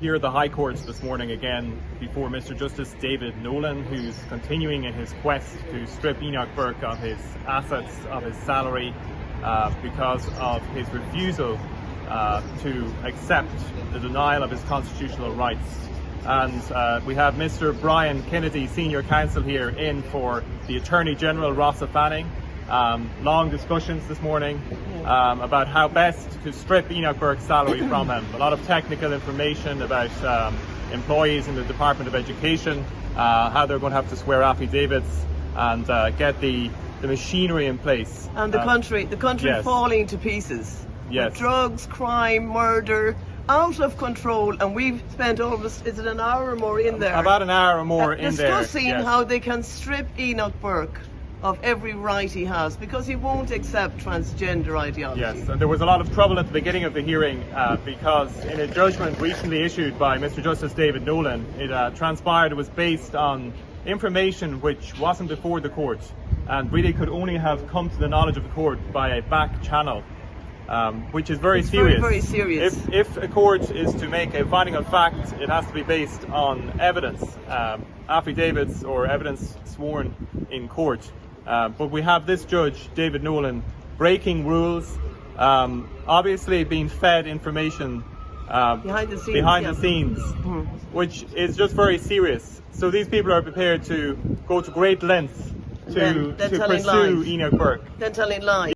Here at the High Court this morning again before Mr. Justice David Nolan, who's continuing in his quest to strip Enoch Burke of his assets, of his salary, because of his refusal to accept the denial of his constitutional rights. And we have Mr. Brian Kennedy, Senior Counsel, here in for the Attorney General, Rossa Fanning. Long discussions this morning about how best to strip Enoch Burke's salary from him. A lot of technical information about employees in the Department of Education, how they're going to have to swear affidavits and get the machinery in place. And the country yes. falling to pieces. Yes. Drugs, crime, murder, out of control, and we've spent almost, is it an hour or more in there? About an hour or more in there. Discussing yes. how they can strip Enoch Burke of every right he has because he won't accept transgender ideology. Yes, and there was a lot of trouble at the beginning of the hearing because in a judgment recently issued by Mr. Justice David Nolan, it transpired it was based on information which wasn't before the court and really could only have come to the knowledge of the court by a back channel, which is very serious. Very, very serious. If a court is to make a finding of fact, it has to be based on evidence, affidavits or evidence sworn in court. But we have this judge, David Nolan, breaking rules, obviously being fed information behind the scenes, which is just very serious. So these people are prepared to go to great lengths to pursue Enoch Burke. Then telling lies.